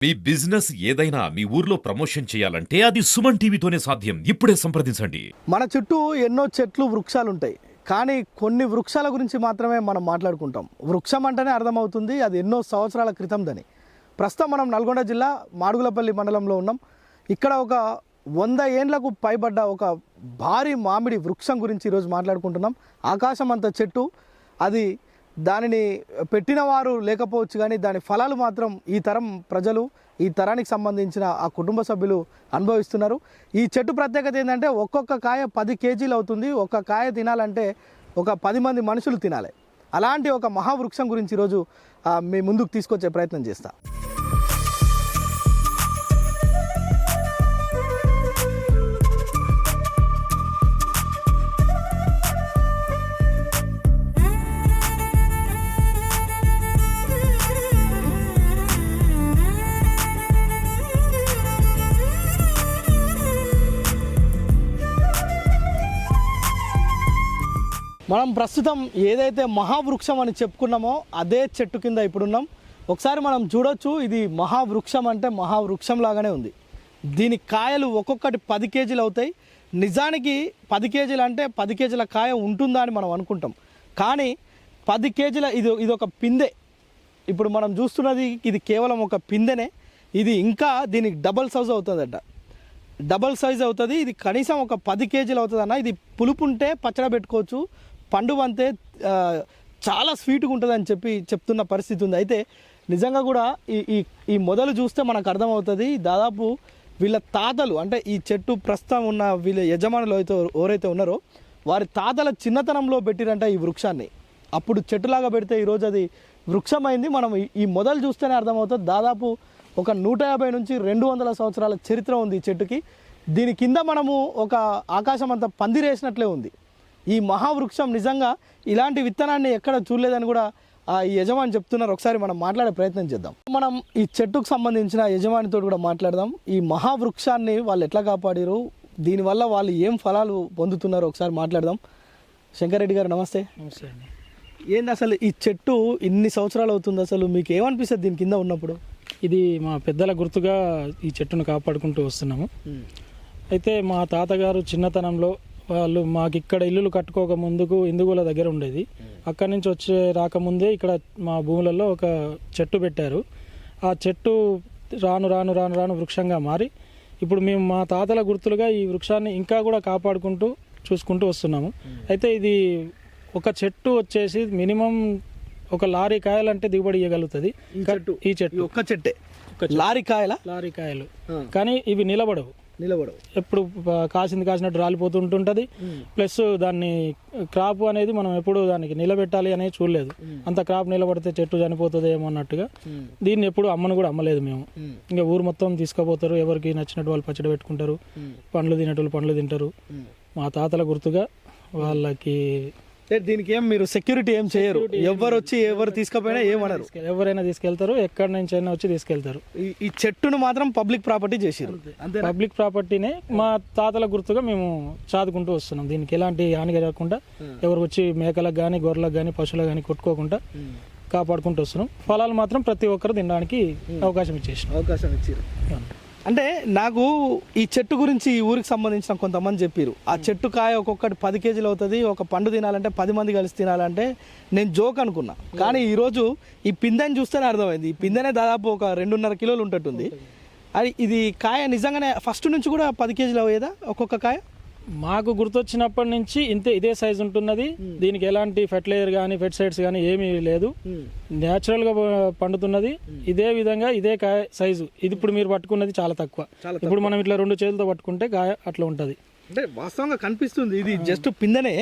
మీ business ఏదైనా మీ ఊర్లో promotion చేయాలంటే అది సుమన్ టీవీతోనే సాధ్యం. ఇప్పుడే సంప్రదించండి. మన చుట్టూ ఎన్నో చెట్లు వృక్షాలు ఉంటాయి, కానీ కొన్ని వృక్షాల గురించి మాత్రమే మనం మాట్లాడుకుంటాం. వృక్షం అంటేనే అర్థమవుతుంది అది ఎన్నో సంవత్సరాల క్రితందని. ప్రస్తుతం మనం నల్గొండ జిల్లా మాడుగులపల్లి మండలంలో ఉన్నాం. ఇక్కడ ఒక 100 ఏండ్లకు పైబడ్డ ఒక భారీ మామిడి వృక్షం గురించి ఈరోజు మాట్లాడుకుంటున్నాం. ఆకాశం అంత చెట్టు, అది దానిని పెట్టిన వారు లేకపోవచ్చు, కానీ దాని ఫలాలు మాత్రం ఈ తరం ప్రజలు, ఈ తరానికి సంబంధించిన ఆ కుటుంబ సభ్యులు అనుభవిస్తున్నారు. ఈ చెట్టు ప్రత్యేకత ఏంటంటే ఒక్కొక్క కాయ 10 కేజీలు అవుతుంది. ఒక కాయ తినాలంటే ఒక 10 మంది మనుషులు తినాలి. అలాంటి ఒక మహావృక్షం గురించి ఈరోజు మీ ముందుకు తీసుకొచ్చే ప్రయత్నం చేస్తా. మనం ప్రస్తుతం ఏదైతే మహావృక్షం అని చెప్పుకున్నామో అదే చెట్టు కింద ఇప్పుడున్నాం. ఒకసారి మనం చూడొచ్చు, ఇది మహావృక్షం అంటే మహావృక్షం లాగానే ఉంది. దీని కాయలు ఒక్కొక్కటి 10 కేజీలు అవుతాయి. నిజానికి 10 కేజీలు అంటే 10 కేజీల కాయ ఉంటుందా అని మనం అనుకుంటాం, కానీ 10 కేజీల ఇది ఒక పిందె. ఇప్పుడు మనం చూస్తున్నది ఇది కేవలం ఒక పిందెనే. ఇది ఇంకా దీనికి డబల్ సైజ్ అవుతుందట, డబల్ సైజ్ అవుతుంది. ఇది కనీసం ఒక 10 కేజీలు అవుతుంది అన్న. ఇది పులుపు ఉంటే పచ్చడి పెట్టుకోవచ్చు, పండు అంతే చాలా స్వీట్గా ఉంటుంది అని చెప్తున్న పరిస్థితి ఉంది. అయితే నిజంగా కూడా ఈ మొదలు చూస్తే మనకు అర్థమవుతుంది, దాదాపు వీళ్ళ తాతలు అంటే ఈ చెట్టు ప్రస్తుతం ఉన్న వీళ్ళ యజమానులు అయితే ఎవరైతే ఉన్నారో వారి తాతల చిన్నతనంలో పెట్టిరంట ఈ వృక్షాన్ని. అప్పుడు చెట్టులాగా పెడితే ఈరోజు అది వృక్షమైంది. మనం ఈ మొదలు చూస్తేనే అర్థమవుతుంది, దాదాపు ఒక 150 నుంచి 200 సంవత్సరాల చరిత్ర ఉంది ఈ చెట్టుకి. దీని కింద మనము ఒక ఆకాశం అంతా పందిరేసినట్లే ఉంది. ఈ మహావృక్షం నిజంగా ఇలాంటి విత్తనాన్ని ఎక్కడ చూడలేదని కూడా ఈ యజమాని చెప్తున్నారు. ఒకసారి మనం మాట్లాడే ప్రయత్నం చేద్దాం. మనం ఈ చెట్టుకు సంబంధించిన యజమానితో కూడా మాట్లాడదాం. ఈ మహావృక్షాన్ని వాళ్ళు ఎట్లా కాపాడారు, దీనివల్ల వాళ్ళు ఏం ఫలాలు పొందుతున్నారో ఒకసారి మాట్లాడదాం. శంకర్ రెడ్డి గారు నమస్తే. నమస్తే అండి. ఏంది అసలు ఈ చెట్టు ఇన్ని సంవత్సరాలు అవుతుంది, అసలు మీకు ఏమనిపిస్తుంది దీని కింద ఉన్నప్పుడు? ఇది మా పెద్దల గుర్తుగా ఈ చెట్టును కాపాడుకుంటూ వస్తున్నాము. అయితే మా తాతగారు చిన్నతనంలో వాళ్ళు మాకు ఇక్కడ ఇల్లులు కట్టుకోక ముందుకు ఇందుగుల దగ్గర ఉండేది. అక్కడి నుంచి రాకముందే ఇక్కడ మా భూములలో ఒక చెట్టు పెట్టారు. ఆ చెట్టు రాను రాను రాను రాను వృక్షంగా మారి ఇప్పుడు మేము మా తాతల గుర్తులుగా ఈ వృక్షాన్ని ఇంకా కూడా కాపాడుకుంటూ చూసుకుంటూ వస్తున్నాము. అయితే ఇది ఒక చెట్టు వచ్చేసి మినిమం ఒక లారీ కాయలంటే దిగుబడి ఇవ్వగలుగుతుంది ఈ చెట్టు. ఒక్క చెట్టే లారీ కాయలు, కానీ ఇవి నిలబడవు. ఎప్పుడు కాసినట్టు రాలిపోతుంటుంటది. ప్లస్ దాన్ని క్రాప్ అనేది మనం ఎప్పుడు దానికి నిలబెట్టాలి అనేది చూడలేదు. అంత క్రాప్ నిలబడితే చెట్టు చనిపోతుంది ఏమో అన్నట్టుగా దీన్ని ఎప్పుడు అమ్మను కూడా అమ్మలేదు మేము. ఇంకా ఊరు మొత్తం తీసుకుపోతారు, ఎవరికి నచ్చినట్టు వాళ్ళు పచ్చడి పెట్టుకుంటారు, పండ్లు తినేటోళ్ళు పండ్లు తింటారు. మా తాతల గుర్తుగా వాళ్ళకి దీనికి ఏం మీరు సెక్యూరిటీ ఏం చేయరు, ఎవరు తీసుకుపోయినా ఏమన్నారు, ఎవరైనా తీసుకెళ్తారు, ఎక్కడి నుంచి అయినా వచ్చి తీసుకెళ్తారు. ఈ చెట్టును మాత్రం పబ్లిక్ ప్రాపర్టీ చేసారు. పబ్లిక్ ప్రాపర్టీనే మా తాతల గుర్తుగా మేము చాదుకుంటూ వస్తున్నాం. దీనికి ఎలాంటి హాని జరగకుండా ఎవరు వచ్చి మేకలకు కానీ గొర్రెలకు కానీ పశువులకు కానీ కొట్టుకోకుండా కాపాడుకుంటూ వస్తున్నాం. ఫలాలు మాత్రం ప్రతి ఒక్కరు తినడానికి అవకాశం ఇచ్చారు. అంటే నాకు ఈ చెట్టు గురించి ఈ ఊరికి సంబంధించిన కొంతమంది చెప్పారు, ఆ చెట్టు కాయ ఒక్కొక్కటి 10 కేజీలు అవుతుంది, ఒక పండు తినాలంటే 10 మంది కలిసి తినాలంటే నేను జోక్ అనుకున్నా. కానీ ఈరోజు ఈ పిందెని చూస్తేనే అర్థమైంది. ఈ పిందెనే దాదాపు ఒక 2.5 కిలోలు ఉంటట్టుంది. అది ఇది కాయ నిజంగానే ఫస్ట్ నుంచి కూడా 10 కేజీలు అయ్యేదా ఒక్కొక్క కాయ? మాకు గుర్తొచ్చినప్పటి నుంచి ఇదే సైజు ఉంటున్నది. దీనికి ఎలాంటి ఫెర్టిలైజర్ కానీ పెస్టిసైడ్స్ కానీ ఏమీ లేదు, న్యాచురల్ గా పండుతున్నది. ఇదే విధంగా ఇదే కాయ సైజు. ఇది ఇప్పుడు మీరు పట్టుకున్నది చాలా తక్కువ. ఇప్పుడు మనం ఇట్లా 2 చేతులతో పట్టుకుంటే కాయ అట్లా ఉంటది. అంటే వాస్తవంగా కనిపిస్తుంది ఇది జస్ట్ పిందెనే.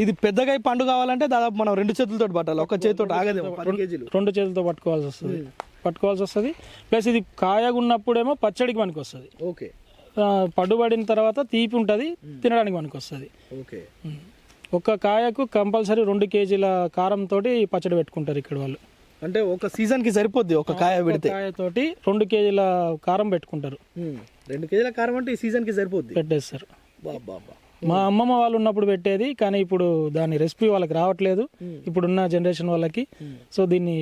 ఇది పెద్దగా పండు కావాలంటే దాదాపు మనం 2 చేతులతో పట్టాలి, ఒక చేతితో ఆగదు. 2 చేతులతో పట్టుకోవాల్సి వస్తుంది. ప్లస్ ఇది కాయగా ఉన్నప్పుడేమో పచ్చడికి మనకి వస్తుంది. ఓకే, పడుబడిన తర్వాత తీపి ఉంటుంది, తినడానికి మనకు వస్తుంది. ఒక కాయకు కంపల్సరీ 2 కేజీల కారంతో పచ్చడి పెట్టుకుంటారు ఇక్కడ వాళ్ళు. అంటే ఒక సీజన్ కి సరిపోద్ది ఒక కాయ పెడితే. కాయతోటి 2 కేజీల కారం పెట్టుకుంటారు. 2 కేజీల కారం అంటే ఈ సీజన్ కి సరిపోద్ది, పెట్టేస్తారు. మా అమ్మమ్మ వాళ్ళు ఉన్నప్పుడు పెట్టేది, కానీ ఇప్పుడు దాని రెసిపీ వాళ్ళకి రావట్లేదు ఇప్పుడున్న జనరేషన్ వాళ్ళకి. సో దీన్ని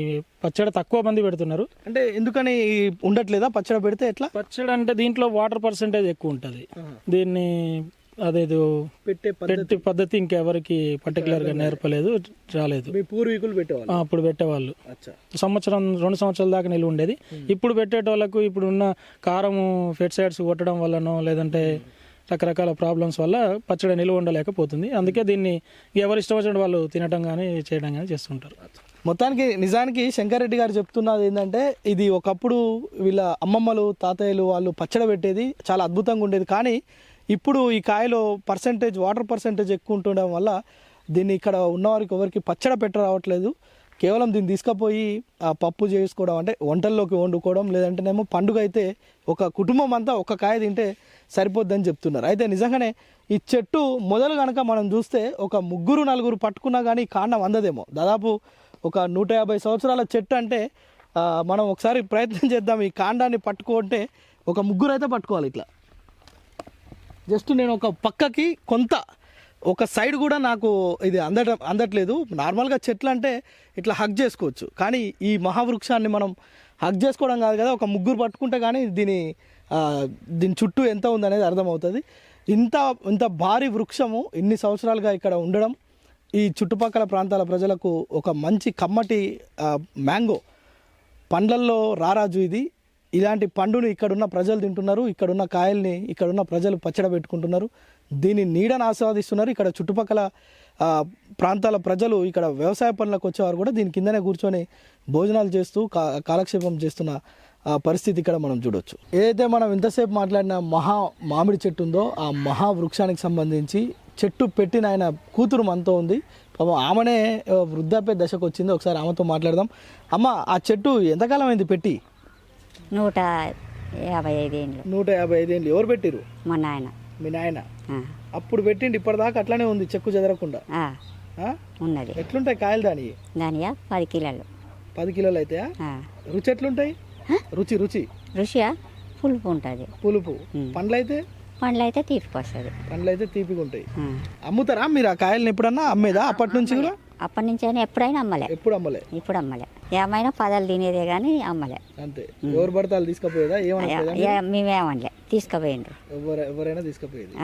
పచ్చడి తక్కువ మంది పెడుతున్నారు. అంటే ఎందుకని ఉండట్లేదా పచ్చడి పెడితే ఎట్లా? పచ్చడి అంటే దీంట్లో వాటర్ పర్సెంటేజ్ ఎక్కువ ఉంటుంది. దీన్ని అదేదో పెట్టే పద్ధతి ఇంకెవరికి పర్టికులర్ గా నేర్పలేదు, రాలేదు. మీ పూర్వీకులు పెట్టేవాళ్ళు అప్పుడు పెట్టేవాళ్ళు. అచ్చా. 2 సంవత్సరాల దాకా నిలువ ఉండేది. ఇప్పుడు పెట్టేటోళ్ళకు ఇప్పుడున్న కారము పెస్టిసైడ్స్ కొట్టడం వల్లనో లేదంటే రకరకాల ప్రాబ్లమ్స్ వల్ల పచ్చడి నిలువ ఉండలేకపోతుంది. అందుకే దీన్ని ఎవరు ఇష్టం వచ్చినట్టు వాళ్ళు తినడం కానీ చేయడం కానీ చేస్తుంటారు. మొత్తానికి నిజానికి శంకర్ రెడ్డి గారు చెప్తున్నది ఏంటంటే, ఇది ఒకప్పుడు వీళ్ళ అమ్మమ్మలు తాతయ్యలు వాళ్ళు పచ్చడి పెట్టేది చాలా అద్భుతంగా ఉండేది. కానీ ఇప్పుడు ఈ కాయలో వాటర్ పర్సెంటేజ్ ఎక్కువ ఉండడం వల్ల దీన్ని ఇక్కడ ఉన్నవారికి ఎవరికి పచ్చడి పెట్ట రావట్లేదు. కేవలం దీన్ని తీసుకుపోయి పప్పు చేసుకోవడం, అంటే వంటల్లోకి వండుకోవడం, లేదంటేనేమో పండుగ అయితే ఒక కుటుంబం అంతా ఒక కాయ తింటే సరిపోద్దని చెప్తున్నారు. అయితే నిజంగానే ఈ చెట్టు మొదలు కనుక మనం చూస్తే ఒక 3-4 పట్టుకున్నా కానీ కాండం అందదేమో. దాదాపు ఒక 150 సంవత్సరాల చెట్టు అంటే మనం ఒకసారి ప్రయత్నం చేద్దాం. ఈ కాండాన్ని పట్టుకుంటే ఒక 3 అయితే పట్టుకోవాలి. ఇట్లా జస్ట్ నేను ఒక పక్కకి కొంత ఒక సైడ్ కూడా నాకు ఇది అందట్లేదు. నార్మల్గా చెట్లు అంటే ఇట్లా హగ్ చేసుకోవచ్చు, కానీ ఈ మహావృక్షాన్ని మనం హగ్ చేసుకోవడం కాదు కదా, ఒక 3 పట్టుకుంటే కానీ దీని చుట్టూ ఎంత ఉందనేది అర్థమవుతుంది. ఇంత భారీ వృక్షము ఇన్ని సంవత్సరాలుగా ఇక్కడ ఉండడం ఈ చుట్టుపక్కల ప్రాంతాల ప్రజలకు ఒక మంచి కమ్మటి మ్యాంగో పండ్లల్లో రారాజు ఇది. ఇలాంటి పండుని ఇక్కడున్న ప్రజలు తింటున్నారు, ఇక్కడున్న కాయల్ని ఇక్కడున్న ప్రజలు పచ్చడి పెట్టుకుంటున్నారు, దీని నీడను ఆస్వాదిస్తున్నారు. ఇక్కడ చుట్టుపక్కల ప్రాంతాల ప్రజలు ఇక్కడ వ్యవసాయ పనులకు వచ్చేవారు కూడా దీని కిందనే కూర్చొని భోజనాలు చేస్తూ కాలక్షేపం చేస్తున్న పరిస్థితి ఇక్కడ మనం చూడొచ్చు. ఏదైతే మనం ఇంతసేపు మాట్లాడిన మామిడి చెట్టు ఉందో ఆ మహావృక్షానికి సంబంధించి చెట్టు పెట్టిన ఆయన కూతురు మనతో ఉంది. పాపం ఆమెనే వృద్ధాప్య దశకు వచ్చింది. ఒకసారి ఆమెతో మాట్లాడదాం. అమ్మ, ఆ చెట్టు ఎంతకాలం అయింది పెట్టి? 155 ఏళ్ళు. 155 ఏళ్ళు. ఎవరు పెట్టిరు? మా నాయన. మీ నాయన అప్పుడు పెట్టిండి, ఇప్పటిదాకా అట్లానే ఉంది, చెక్కు చెదరకుండా ఉన్నది. ఎట్లుంటాయి కాయలు దానియా 10 కిలోలు. 10 కిలోలు అయితే రుచి ఎట్లుంటాయి? రుచి రుచియా పులుపు ఉంటుంది. పులుపు. పండ్లు అయితే తీపికొస్తుంది. పండ్లు అయితే తీపిగా ఉంటాయి. అమ్ముతారా మీరు ఆ కాయలను? ఎప్పుడన్నా అమ్మేదా అప్పటి నుంచి కూడా? అప్పటి నుంచి అయినా ఎప్పుడైనా అమ్మలే. ఎప్పుడు అమ్మలే? ఇప్పుడు అమ్మలే. ఏమైనా పదాలు తినేదే కానీ అమ్మలే. అంతే. ఎవరు పడతాలు తీసుకుపోయేదా? మేమేమనలే, తీసుకుపోయిండ్రు. ఎవరైనా తీసుకుపోయేది.